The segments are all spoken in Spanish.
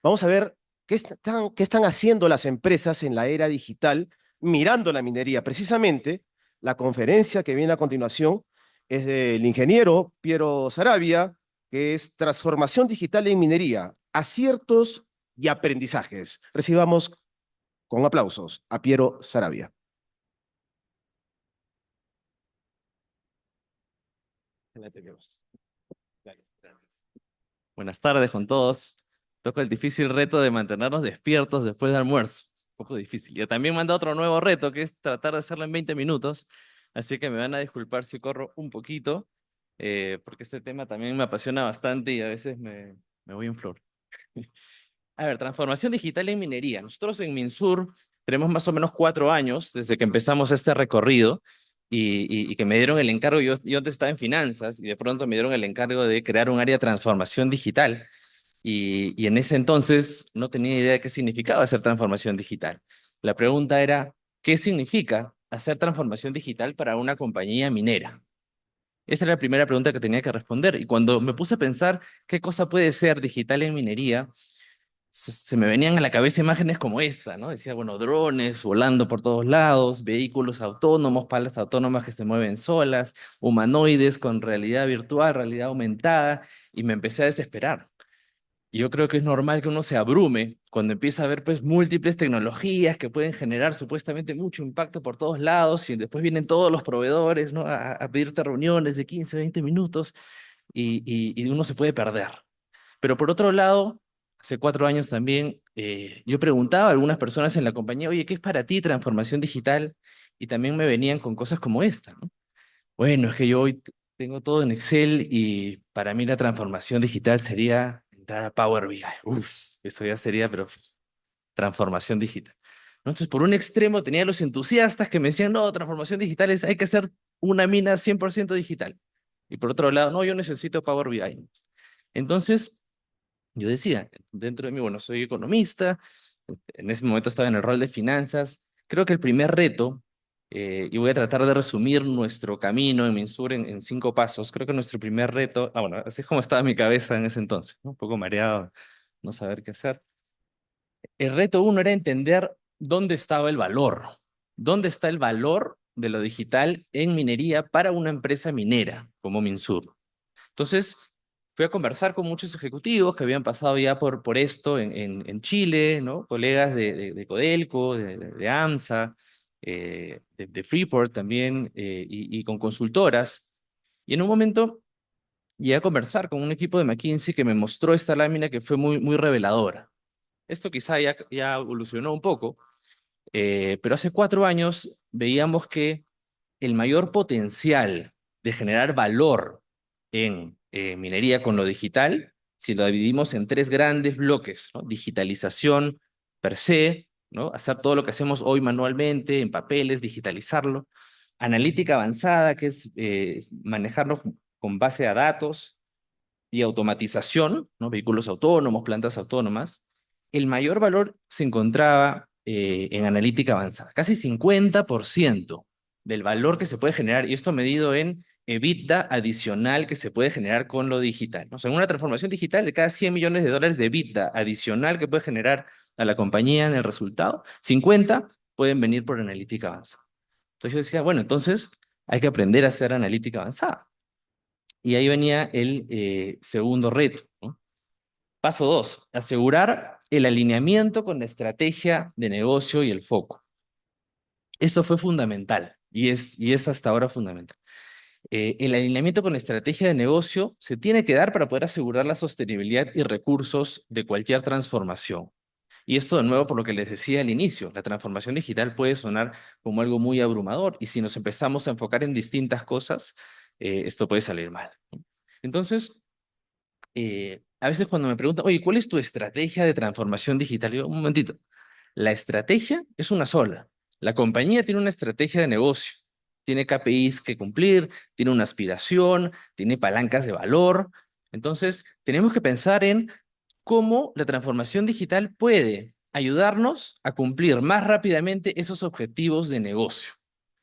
Vamos a ver qué están haciendo las empresas en la era digital mirando la minería. Precisamente, la conferencia que viene a continuación es del ingeniero Piero Saravia, que es Transformación Digital en Minería, Aciertos y Aprendizajes. Recibamos con aplausos a Piero Saravia. Buenas tardes con todos. Toca el difícil reto de mantenernos despiertos después del almuerzo. Un poco difícil. Yo también manda otro nuevo reto que es tratar de hacerlo en 20 minutos. Así que me van a disculpar si corro un poquito, porque este tema también me apasiona bastante y a veces me voy en flor. A ver, transformación digital en minería. Nosotros en Minsur tenemos más o menos 4 años desde que empezamos este recorrido y que me dieron el encargo. Yo antes estaba en finanzas y de pronto me dieron el encargo de crear un área de transformación digital. Y en ese entonces no tenía idea de qué significaba hacer transformación digital. La pregunta era, ¿qué significa hacer transformación digital para una compañía minera? Esa era la primera pregunta que tenía que responder. Y cuando me puse a pensar qué cosa puede ser digital en minería, se me venían a la cabeza imágenes como esta, ¿no? Decía, bueno, drones volando por todos lados, vehículos autónomos, palas autónomas que se mueven solas, humanoides con realidad virtual, realidad aumentada, y me empecé a desesperar. Y yo creo que es normal que uno se abrume cuando empieza a ver pues múltiples tecnologías que pueden generar supuestamente mucho impacto por todos lados y después vienen todos los proveedores, ¿no? A pedirte reuniones de 15, 20 minutos y uno se puede perder. Pero por otro lado, hace 4 años también yo preguntaba a algunas personas en la compañía, oye, ¿qué es para ti transformación digital? Y también me venían con cosas como esta, ¿no? Bueno, es que yo hoy tengo todo en Excel y para mí la transformación digital sería entrar a Power BI. Uf, eso ya sería, pero transformación digital. ¿No? Entonces, por un extremo tenía los entusiastas que me decían, no, transformación digital es, hay que hacer una mina 100% digital. Y por otro lado, no, yo necesito Power BI. Entonces, yo decía, dentro de mí, bueno, soy economista, en ese momento estaba en el rol de finanzas. Creo que el primer reto, y voy a tratar de resumir nuestro camino en Minsur en 5 pasos, creo que nuestro primer reto, bueno, así es como estaba mi cabeza en ese entonces, ¿no? Un poco mareado, no saber qué hacer. El reto uno era entender dónde estaba el valor, dónde está el valor de lo digital en minería para una empresa minera como Minsur. Entonces, fui a conversar con muchos ejecutivos que habían pasado ya por esto en Chile, ¿no? Colegas de Codelco, de AMSA, de Freeport también, y con consultoras. Y en un momento llegué a conversar con un equipo de McKinsey que me mostró esta lámina que fue muy, muy reveladora. Esto quizá ya evolucionó un poco, pero hace 4 años veíamos que el mayor potencial de generar valor en minería con lo digital, si lo dividimos en tres grandes bloques, ¿no? Digitalización per se, ¿no? Hacer todo lo que hacemos hoy manualmente, en papeles, digitalizarlo. Analítica avanzada, que es manejarnos con base a datos y automatización, ¿no? Vehículos autónomos, plantas autónomas. El mayor valor se encontraba en analítica avanzada, casi 50% del valor que se puede generar, y esto medido en EBITDA adicional que se puede generar con lo digital, ¿no? O sea, en una transformación digital de cada 100 millones de dólares de EBITDA adicional que puede generar a la compañía en el resultado, 50 pueden venir por analítica avanzada. Entonces yo decía, bueno, entonces hay que aprender a hacer analítica avanzada. Y ahí venía el segundo reto, ¿no? Paso 2, asegurar el alineamiento con la estrategia de negocio y el foco. Esto fue fundamental y es hasta ahora fundamental. El alineamiento con la estrategia de negocio se tiene que dar para poder asegurar la sostenibilidad y recursos de cualquier transformación. Y esto de nuevo por lo que les decía al inicio, la transformación digital puede sonar como algo muy abrumador y si nos empezamos a enfocar en distintas cosas, esto puede salir mal, ¿no? Entonces, a veces cuando me preguntan, oye, ¿cuál es tu estrategia de transformación digital? Yo, un momentito, la estrategia es una sola. La compañía tiene una estrategia de negocio, tiene KPIs que cumplir, tiene una aspiración, tiene palancas de valor. Entonces, tenemos que pensar en cómo la transformación digital puede ayudarnos a cumplir más rápidamente esos objetivos de negocio.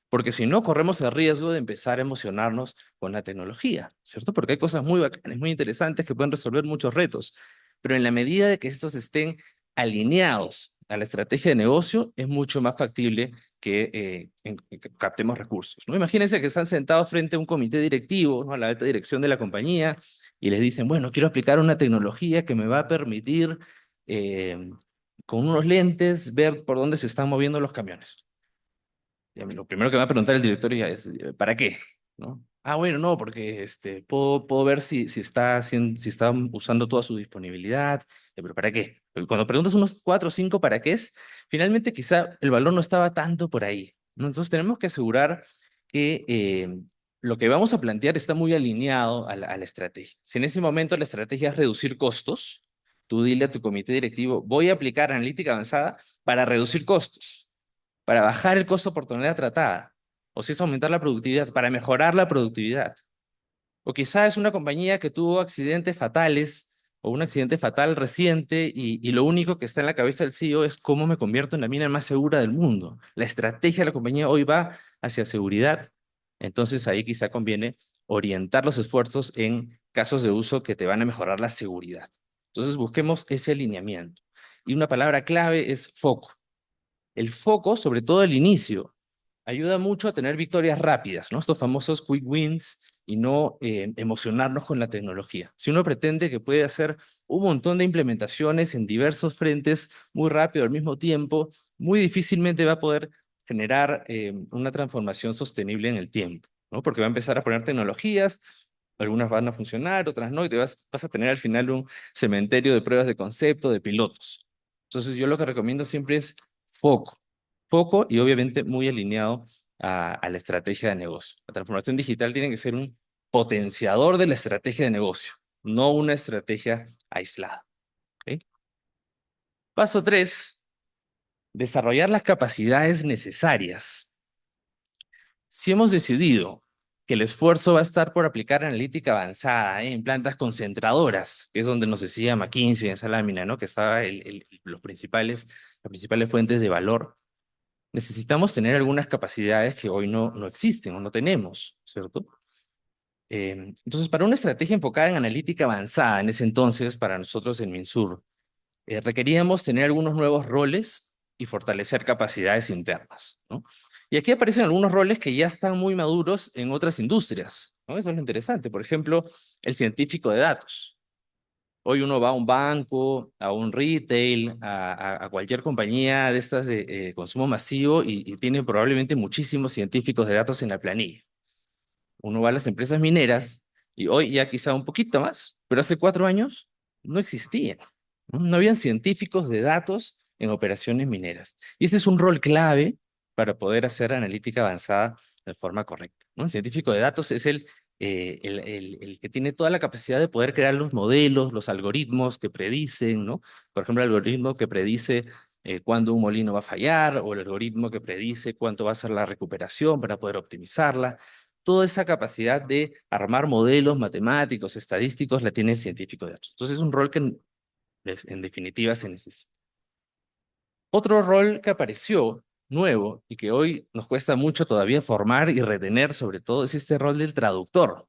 Porque si no, corremos el riesgo de empezar a emocionarnos con la tecnología, ¿cierto? Porque hay cosas muy bacanas, muy interesantes que pueden resolver muchos retos. pero en la medida de que estos estén alineados a la estrategia de negocio, es mucho más factible que captemos recursos, ¿no? Imagínense que están sentados frente a un comité directivo, ¿no? A la alta dirección de la compañía, y les dicen, bueno, quiero aplicar una tecnología que me va a permitir, eh, con unos lentes, ver por dónde se están moviendo los camiones. Lo primero que me va a preguntar el director ya es, ¿para qué? ¿No? Ah, bueno, no, porque puedo ver si está usando toda su disponibilidad, pero ¿para qué? Cuando preguntas unos 4 o 5 para qué es, finalmente quizá el valor no estaba tanto por ahí, ¿no? Entonces tenemos que asegurar que lo que vamos a plantear está muy alineado a la estrategia. Si en ese momento la estrategia es reducir costos, tú dile a tu comité directivo, voy a aplicar analítica avanzada para reducir costos, para bajar el costo por tonelada tratada, o si es aumentar la productividad, para mejorar la productividad. O quizá es una compañía que tuvo accidentes fatales o un accidente fatal reciente y lo único que está en la cabeza del CEO es cómo me convierto en la mina más segura del mundo. La estrategia de la compañía hoy va hacia seguridad. Entonces ahí quizá conviene orientar los esfuerzos en casos de uso que te van a mejorar la seguridad. Entonces busquemos ese alineamiento. Y una palabra clave es foco. El foco, sobre todo al inicio, ayuda mucho a tener victorias rápidas, ¿no? Estos famosos quick wins y no emocionarnos con la tecnología. Si uno pretende que puede hacer un montón de implementaciones en diversos frentes muy rápido al mismo tiempo, muy difícilmente va a poder generar una transformación sostenible en el tiempo, ¿no? Porque va a empezar a poner tecnologías, algunas van a funcionar, otras no, y vas a tener al final un cementerio de pruebas de concepto, de pilotos. Entonces yo lo que recomiendo siempre es foco. Foco y obviamente muy alineado a la estrategia de negocio. La transformación digital tiene que ser un potenciador de la estrategia de negocio, no una estrategia aislada. ¿Ok? Paso 3, desarrollar las capacidades necesarias. Si hemos decidido que el esfuerzo va a estar por aplicar analítica avanzada, en plantas concentradoras, que es donde nos decía McKinsey en esa lámina, ¿no? Que estaba las principales fuentes de valor, necesitamos tener algunas capacidades que hoy no existen o no tenemos, ¿cierto? Entonces, para una estrategia enfocada en analítica avanzada, en ese entonces, para nosotros en Minsur, requeríamos tener algunos nuevos roles y fortalecer capacidades internas, ¿no? Y aquí aparecen algunos roles que ya están muy maduros en otras industrias, ¿no? Eso es lo interesante. Por ejemplo, el científico de datos. Hoy uno va a un banco, a un retail, a cualquier compañía de estas de consumo masivo y tiene probablemente muchísimos científicos de datos en la planilla. Uno va a las empresas mineras y hoy ya quizá un poquito más, pero hace 4 años no existían. No habían científicos de datos en operaciones mineras. Y este es un rol clave para poder hacer analítica avanzada de forma correcta, ¿no? El científico de datos es el que tiene toda la capacidad de poder crear los modelos, los algoritmos que predicen, ¿no? Por ejemplo, el algoritmo que predice cuándo un molino va a fallar o el algoritmo que predice cuánto va a ser la recuperación para poder optimizarla. Toda esa capacidad de armar modelos matemáticos, estadísticos, la tiene el científico de datos. Entonces es un rol que en definitiva se necesita. Otro rol que apareció nuevo y que hoy nos cuesta mucho todavía formar y retener sobre todo es este rol del traductor.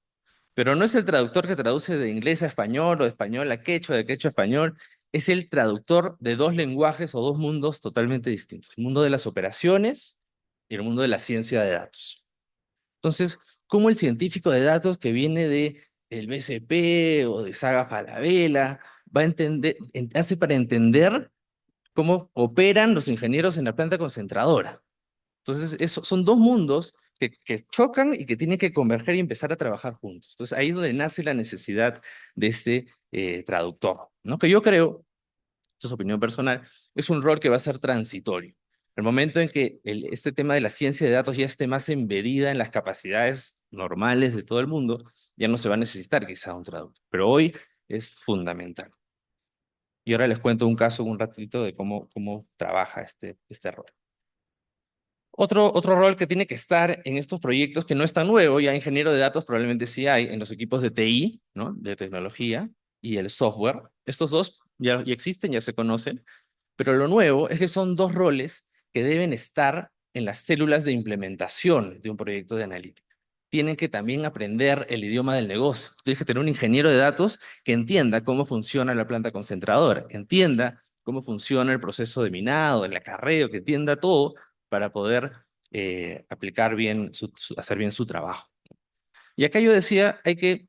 Pero no es el traductor que traduce de inglés a español o de español a quechua, de quechua a español. Es el traductor de dos lenguajes o dos mundos totalmente distintos. El mundo de las operaciones y el mundo de la ciencia de datos. Entonces, ¿cómo el científico de datos que viene de el BCP o de Saga Falabella va a entender, hace para entender cómo operan los ingenieros en la planta concentradora? Entonces, son dos mundos que chocan y que tienen que converger y empezar a trabajar juntos. Entonces, ahí es donde nace la necesidad de este traductor, ¿no? Que yo creo, esto es opinión personal, es un rol que va a ser transitorio. El momento en que este tema de la ciencia de datos ya esté más embedida en las capacidades normales de todo el mundo, ya no se va a necesitar quizá un traductor, pero hoy es fundamental. Y ahora les cuento un caso, un ratito, de cómo trabaja este rol. Otro rol que tiene que estar en estos proyectos que no es tan nuevo, ya ingeniero de datos probablemente sí hay en los equipos de TI, ¿no? De tecnología y el software. Estos dos ya existen, ya se conocen, pero lo nuevo es que son dos roles que deben estar en las células de implementación de un proyecto de analítica. tienen que también aprender el idioma del negocio. Tienes que tener un ingeniero de datos que entienda cómo funciona la planta concentradora, que entienda cómo funciona el proceso de minado, el acarreo, que entienda todo para poder aplicar bien, hacer bien su trabajo. Y acá yo decía, hay que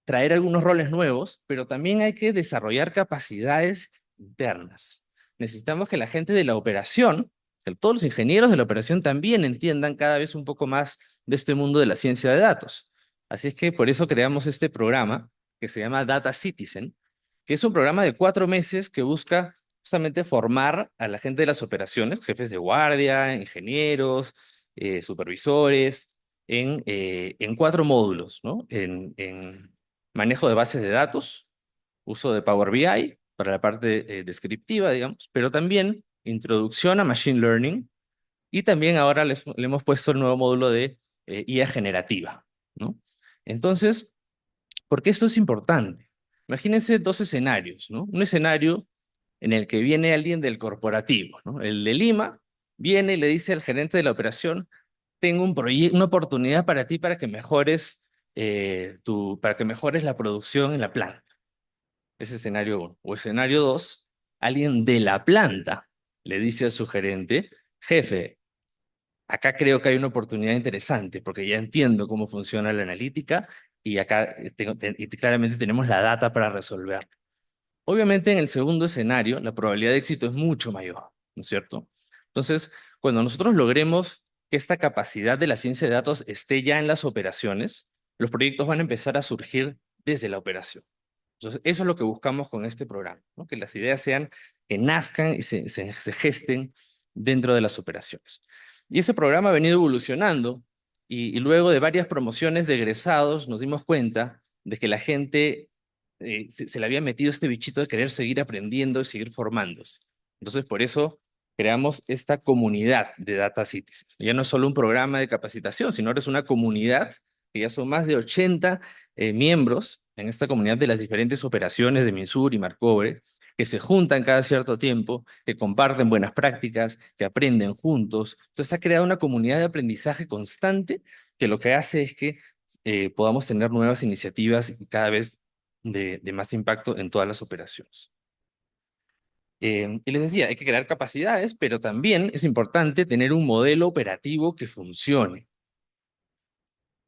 traer algunos roles nuevos, pero también hay que desarrollar capacidades internas. Necesitamos que la gente de la operación, que todos los ingenieros de la operación también entiendan cada vez un poco más de este mundo de la ciencia de datos. Así es que por eso creamos este programa que se llama Data Citizen, que es un programa de 4 meses que busca justamente formar a la gente de las operaciones, jefes de guardia, ingenieros, supervisores, en 4 módulos, ¿no? En manejo de bases de datos, uso de Power BI para la parte descriptiva, digamos, pero también introducción a Machine Learning y también ahora le hemos puesto el nuevo módulo de IA generativa, ¿no? Entonces, ¿por qué esto es importante? Imagínense 2 escenarios, ¿no? Un escenario en el que viene alguien del corporativo, ¿no? El de Lima viene y le dice al gerente de la operación, tengo una oportunidad para ti para que mejores para que mejores la producción en la planta. Ese escenario uno. O escenario dos, alguien de la planta le dice a su gerente, jefe, acá creo que hay una oportunidad interesante porque ya entiendo cómo funciona la analítica y acá y claramente tenemos la data para resolver. Obviamente en el segundo escenario la probabilidad de éxito es mucho mayor, ¿no es cierto? Entonces, cuando nosotros logremos que esta capacidad de la ciencia de datos esté ya en las operaciones, los proyectos van a empezar a surgir desde la operación. Entonces, eso es lo que buscamos con este programa, ¿no? Que las ideas sean, que nazcan y se gesten dentro de las operaciones. Y ese programa ha venido evolucionando y luego de varias promociones de egresados nos dimos cuenta de que la gente se le había metido este bichito de querer seguir aprendiendo y seguir formándose. Entonces, por eso creamos esta comunidad de Data Cities. Ya no es solo un programa de capacitación, sino ahora es una comunidad que ya son más de 80 miembros en esta comunidad de las diferentes operaciones de Minsur y Marcobre, que se juntan cada cierto tiempo, que comparten buenas prácticas, que aprenden juntos. Entonces, se ha creado una comunidad de aprendizaje constante que lo que hace es que podamos tener nuevas iniciativas y cada vez de más impacto en todas las operaciones. Y les decía, hay que crear capacidades, pero también es importante tener un modelo operativo que funcione.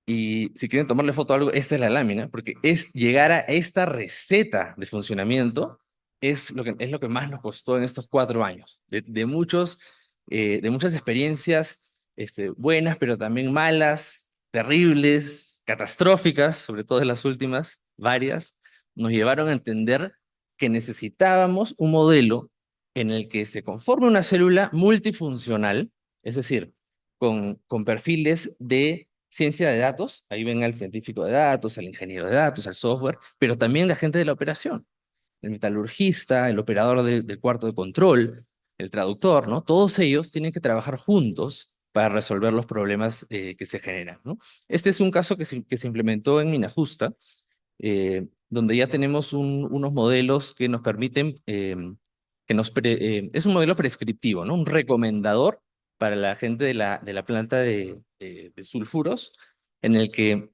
Y si quieren tomarle foto a algo, esta es la lámina, porque es llegar a esta receta de funcionamiento es lo que más nos costó en estos 4 años. De muchas experiencias buenas, pero también malas, terribles, catastróficas, sobre todo en las últimas, varias, nos llevaron a entender que necesitábamos un modelo en el que se conforme una célula multifuncional, es decir, con perfiles de ciencia de datos, ahí ven al científico de datos, al ingeniero de datos, al software, pero también la gente de la operación, el metalurgista, el operador del cuarto de control, el traductor, ¿no? Todos ellos tienen que trabajar juntos para resolver los problemas que se generan, ¿no? Este es un caso que se implementó en Minajusta, donde ya tenemos unos modelos que nos permiten, es un modelo prescriptivo, ¿no? Un recomendador para la gente de la planta de sulfuros, en el que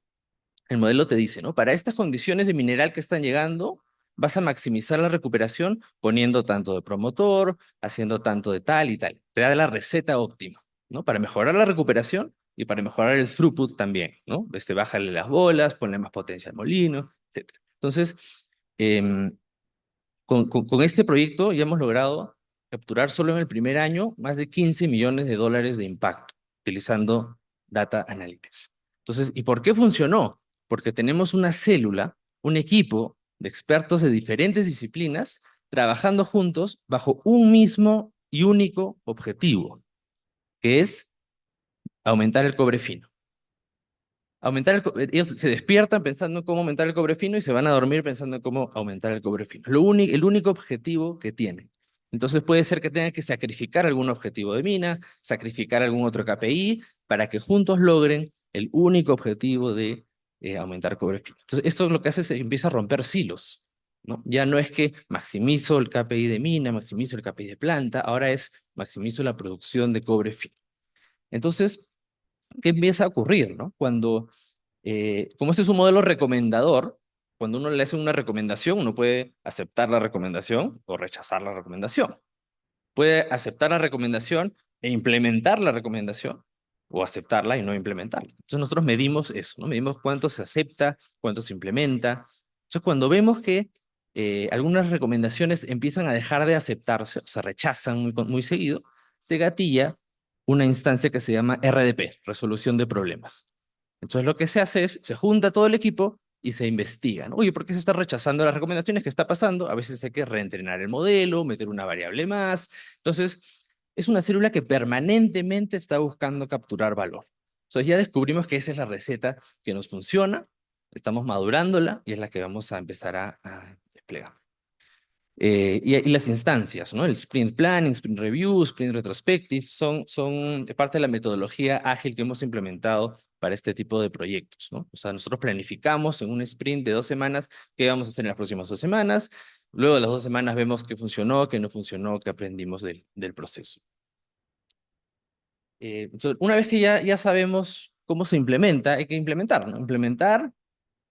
el modelo te dice, ¿no? Para estas condiciones de mineral que están llegando, vas a maximizar la recuperación poniendo tanto de promotor, haciendo tanto de tal y tal. Te da la receta óptima, ¿no? Para mejorar la recuperación y para mejorar el throughput también, ¿no? Bájale las bolas, ponle más potencia al molino, etcétera. Entonces, em, con este proyecto ya hemos logrado capturar solo en el primer año más de 15 millones de dólares de impacto utilizando Data Analytics. Entonces, ¿y por qué funcionó? Porque tenemos una célula, un equipo de expertos de diferentes disciplinas trabajando juntos bajo un mismo y único objetivo, que es aumentar el cobre fino. Ellos se despiertan pensando en cómo aumentar el cobre fino y se van a dormir pensando en cómo aumentar el cobre fino. El único objetivo que tienen. Entonces puede ser que tengan que sacrificar algún objetivo de mina, sacrificar algún otro KPI para que juntos logren el único objetivo de aumentar cobre fino. Entonces esto lo que hace es empieza a romper silos, ¿no? Ya no es que maximizo el KPI de mina, maximizo el KPI de planta, ahora es maximizo la producción de cobre fino. Entonces, ¿Qué empieza a ocurrir, ¿no? Cuando, como este es un modelo recomendador, cuando uno le hace una recomendación, uno puede aceptar la recomendación o rechazar la recomendación. Puede aceptar la recomendación e implementar la recomendación, o aceptarla y no implementarla. Entonces nosotros medimos eso, ¿no? Medimos cuánto se acepta, cuánto se implementa. Entonces cuando vemos que algunas recomendaciones empiezan a dejar de aceptarse, o se rechazan muy seguido, se gatilla una instancia que se llama RDP, resolución de problemas. Entonces lo que se hace es, se junta todo el equipo y se investiga, ¿no? Oye, ¿por qué se están rechazando las recomendaciones? ¿Qué está pasando? A veces hay que reentrenar el modelo, meter una variable más. Entonces, es una célula que permanentemente está buscando capturar valor. Entonces ya descubrimos que esa es la receta que nos funciona, estamos madurándola y es la que vamos a empezar a desplegar. Y las instancias, ¿no? El sprint planning, sprint review, sprint retrospective, son parte de la metodología ágil que hemos implementado para este tipo de proyectos, ¿no? O sea, nosotros planificamos en un sprint de 2 semanas qué vamos a hacer en las próximas 2 semanas. Luego de las 2 semanas vemos qué funcionó, qué no funcionó, qué aprendimos del proceso. Entonces, una vez que ya sabemos cómo se implementa, hay que implementar, ¿no? Implementar,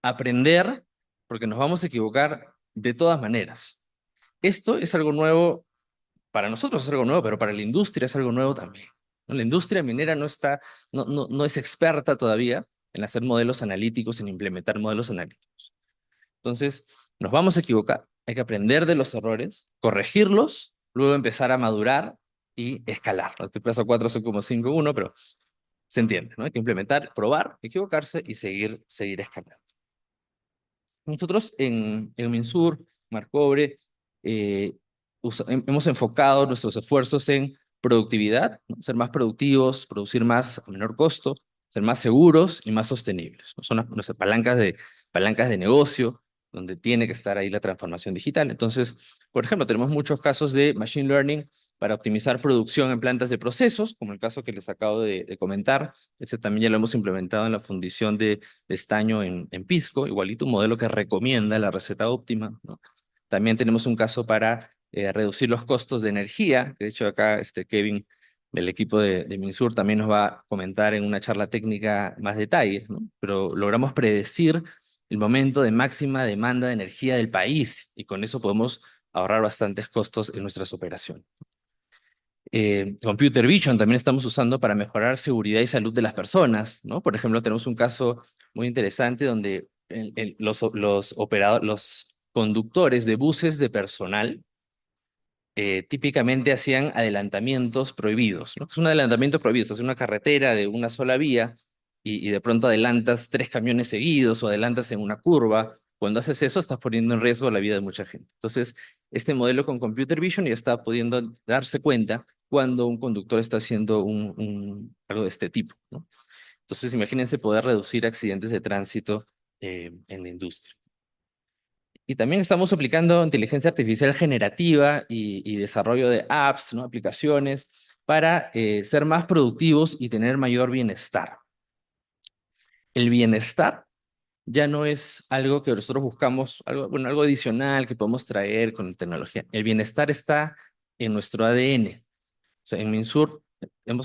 aprender, porque nos vamos a equivocar de todas maneras. Esto es algo nuevo para nosotros, es algo nuevo, pero para la industria es algo nuevo también, ¿no? La industria minera no es experta todavía en hacer modelos analíticos, en implementar modelos analíticos. Entonces, nos vamos a equivocar, hay que aprender de los errores, corregirlos, luego empezar a madurar y escalar, ¿no? Este paso 4 son como 5 1, pero se entiende, ¿no? Hay que implementar, probar, equivocarse y seguir escalando. Nosotros en Minsur, Marcobre, eh, hemos enfocado nuestros esfuerzos en productividad, ¿no? Ser más productivos, producir más a menor costo, ser más seguros y más sostenibles, ¿no? Son nuestras palancas de negocio, donde tiene que estar ahí la transformación digital. Entonces, por ejemplo, tenemos muchos casos de machine learning para optimizar producción en plantas de procesos, como el caso que les acabo de comentar. Ese también ya lo hemos implementado en la fundición de estaño en Pisco, igualito un modelo que recomienda la receta óptima, ¿no? También tenemos un caso para reducir los costos de energía, que de hecho acá Kevin del equipo de Minsur también nos va a comentar en una charla técnica más detalles, ¿no? Pero logramos predecir el momento de máxima demanda de energía del país y con eso podemos ahorrar bastantes costos en nuestras operaciones. Computer Vision también estamos usando para mejorar seguridad y salud de las personas, ¿no? Por ejemplo, tenemos un caso muy interesante donde los conductores de buses de personal típicamente hacían adelantamientos prohibidos, ¿no? Es un adelantamiento prohibido, estás en una carretera de una sola vía y de pronto adelantas 3 camiones seguidos o adelantas en una curva. Cuando haces eso, estás poniendo en riesgo la vida de mucha gente. Entonces, este modelo con Computer Vision ya está pudiendo darse cuenta cuando un conductor está haciendo algo de este tipo, ¿no? Entonces, imagínense poder reducir accidentes de tránsito en la industria. Y también estamos aplicando inteligencia artificial generativa y desarrollo de apps, ¿no? Aplicaciones para ser más productivos y tener mayor bienestar. El bienestar ya no es algo que nosotros buscamos, algo adicional que podemos traer con tecnología. El bienestar está en nuestro ADN. O sea, en Minsur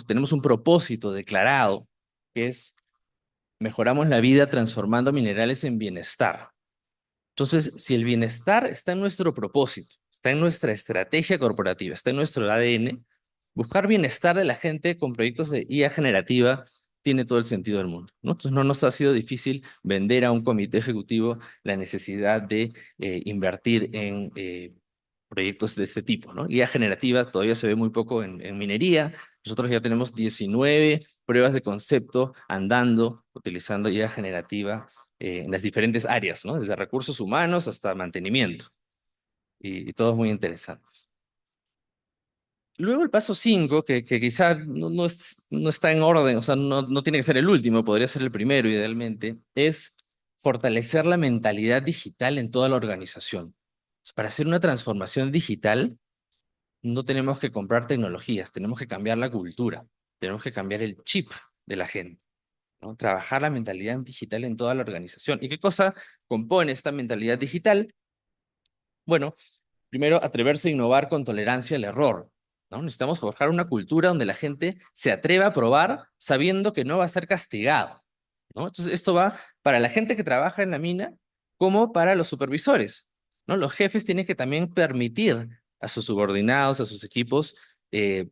tenemos un propósito declarado, que es mejoramos la vida transformando minerales en bienestar. Entonces, si el bienestar está en nuestro propósito, está en nuestra estrategia corporativa, está en nuestro ADN, buscar bienestar de la gente con proyectos de IA generativa tiene todo el sentido del mundo, ¿no? Entonces, no nos ha sido difícil vender a un comité ejecutivo la necesidad de invertir en proyectos de este tipo, ¿no? IA generativa todavía se ve muy poco en minería. Nosotros ya tenemos 19 pruebas de concepto andando, utilizando IA generativa en las diferentes áreas, ¿no? Desde recursos humanos hasta mantenimiento, y todos muy interesantes. Luego el paso 5, que quizá no está en orden, o sea, no tiene que ser el último, podría ser el primero idealmente, es fortalecer la mentalidad digital en toda la organización. O sea, para hacer una transformación digital, no tenemos que comprar tecnologías, tenemos que cambiar la cultura, tenemos que cambiar el chip de la gente, ¿no? Trabajar la mentalidad digital en toda la organización. ¿Y qué cosa compone esta mentalidad digital? Bueno, primero, atreverse a innovar con tolerancia al error. ¿no? Necesitamos forjar una cultura donde la gente se atreva a probar sabiendo que no va a ser castigado, ¿no? Entonces, esto va para la gente que trabaja en la mina como para los supervisores, ¿no? Los jefes tienen que también permitir a sus subordinados, a sus equipos,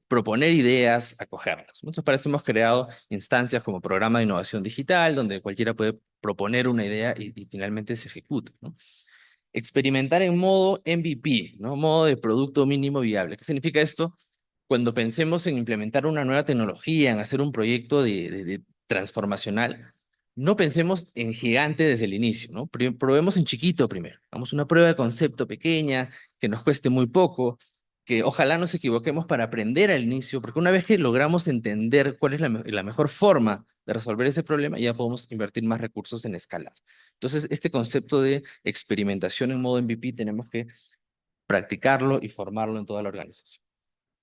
proponer ideas, acogerlas, ¿no? Entonces, para esto hemos creado instancias como programa de innovación digital, donde cualquiera puede proponer una idea y finalmente se ejecuta, ¿no? Experimentar en modo MVP, ¿no? Modo de producto mínimo viable. ¿Qué significa esto? Cuando pensemos en implementar una nueva tecnología, en hacer un proyecto de transformacional, no pensemos en gigante desde el inicio, ¿no? Probemos en chiquito primero. Hagamos una prueba de concepto pequeña, que nos cueste muy poco, que ojalá nos equivoquemos para aprender al inicio, porque una vez que logramos entender cuál es la mejor forma de resolver ese problema, ya podemos invertir más recursos en escalar. Entonces, este concepto de experimentación en modo MVP tenemos que practicarlo y formarlo en toda la organización.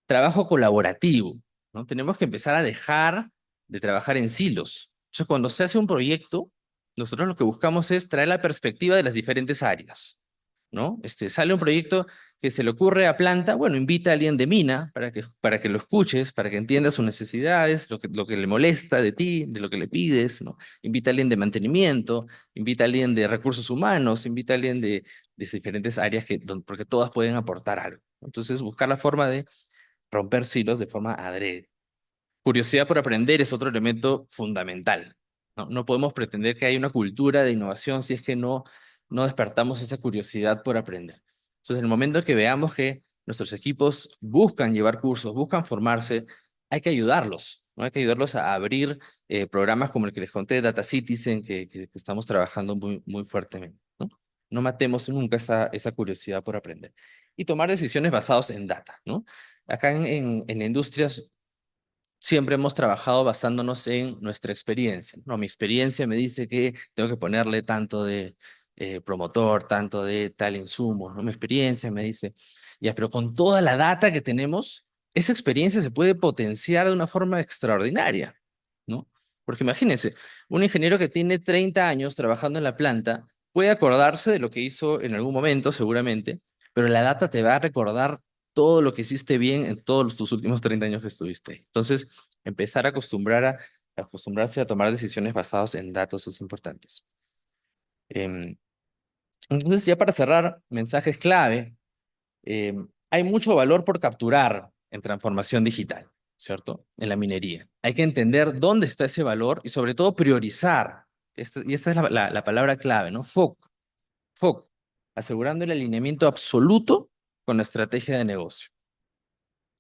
Trabajo colaborativo, ¿no? Tenemos que empezar a dejar de trabajar en silos. Entonces, cuando se hace un proyecto, nosotros lo que buscamos es traer la perspectiva de las diferentes áreas, ¿no? Sale un proyecto que se le ocurre a planta, bueno, invita a alguien de mina para que lo escuches, para que entienda sus necesidades, lo que le molesta de ti, de lo que le pides, ¿no? Invita a alguien de mantenimiento, invita a alguien de recursos humanos, invita a alguien de diferentes áreas porque todas pueden aportar algo. Entonces, buscar la forma de romper silos de forma adrede. Curiosidad por aprender es otro elemento fundamental. No podemos pretender que haya una cultura de innovación si es que no despertamos esa curiosidad por aprender. Entonces, en el momento que veamos que nuestros equipos buscan llevar cursos, buscan formarse, hay que ayudarlos, ¿no? Hay que ayudarlos a abrir programas como el que les conté, Data Citizen, que estamos trabajando muy, muy fuertemente, ¿no? No matemos nunca esa curiosidad por aprender. Y tomar decisiones basadas en data, ¿no? Acá en industrias siempre hemos trabajado basándonos en nuestra experiencia, ¿no? Mi experiencia me dice que tengo que ponerle tanto de promotor, tanto de tal insumo, ¿no? Mi experiencia me dice, ya, pero con toda la data que tenemos, esa experiencia se puede potenciar de una forma extraordinaria, ¿no? Porque imagínense, un ingeniero que tiene 30 años trabajando en la planta puede acordarse de lo que hizo en algún momento, seguramente, pero la data te va a recordar todo lo que hiciste bien en tus últimos 30 años que estuviste ahí. Entonces, empezar a acostumbrarse a tomar decisiones basadas en datos es importante. Em, entonces, ya para cerrar, mensajes clave. Hay mucho valor por capturar en transformación digital, ¿cierto? En la minería. Hay que entender dónde está ese valor y sobre todo priorizar. Y esta es la palabra clave, ¿no? Foco, asegurando el alineamiento absoluto con la estrategia de negocio.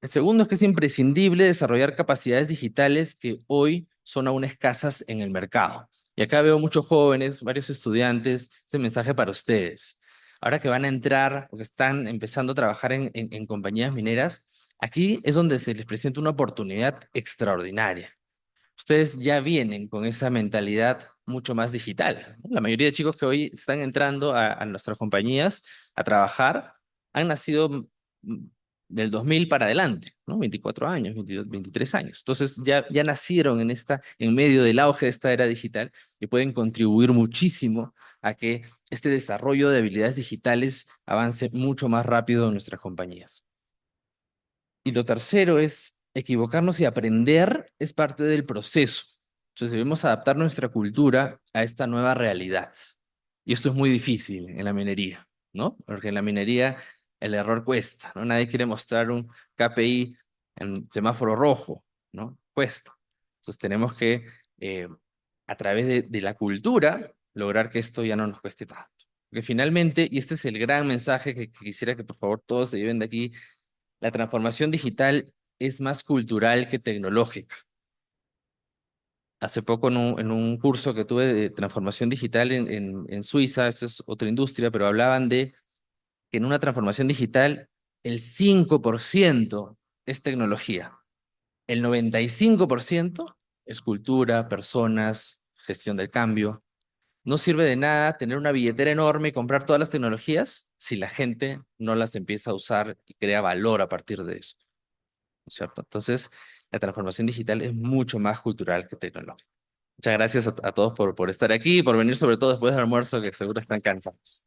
El segundo es que es imprescindible desarrollar capacidades digitales que hoy son aún escasas en el mercado. Y acá veo muchos jóvenes, varios estudiantes, ese mensaje para ustedes. Ahora que van a entrar o que están empezando a trabajar en compañías mineras, aquí es donde se les presenta una oportunidad extraordinaria. Ustedes ya vienen con esa mentalidad mucho más digital, ¿no? La mayoría de chicos que hoy están entrando a nuestras compañías a trabajar han nacido del 2000 para adelante, ¿no? 24 años, 22, 23 años. Entonces ya nacieron en medio del auge de esta era digital y pueden contribuir muchísimo a que este desarrollo de habilidades digitales avance mucho más rápido en nuestras compañías. Y lo tercero es equivocarnos y aprender es parte del proceso. Entonces debemos adaptar nuestra cultura a esta nueva realidad. Y esto es muy difícil en la minería, ¿no? Porque en la minería el error cuesta, ¿no? Nadie quiere mostrar un KPI en semáforo rojo, ¿no? Cuesta. Entonces tenemos que, eh, a través de la cultura, lograr que esto ya no nos cueste tanto. Porque finalmente, y este es el gran mensaje que quisiera que por favor todos se lleven de aquí, la transformación digital es más cultural que tecnológica. Hace poco en un curso que tuve de transformación digital en Suiza, esto es otra industria, pero hablaban de que en una transformación digital el 5% es tecnología, el 95% es cultura, personas, gestión del cambio. No sirve de nada tener una billetera enorme y comprar todas las tecnologías si la gente no las empieza a usar y crea valor a partir de eso. ¿Cierto? Entonces, la transformación digital es mucho más cultural que tecnológica. Muchas gracias a todos por estar aquí y por venir, sobre todo después del almuerzo, que seguro están cansados.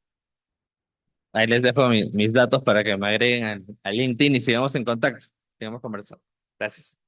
Ahí les dejo mis datos para que me agreguen a LinkedIn y sigamos en contacto. sigamos conversando. Gracias.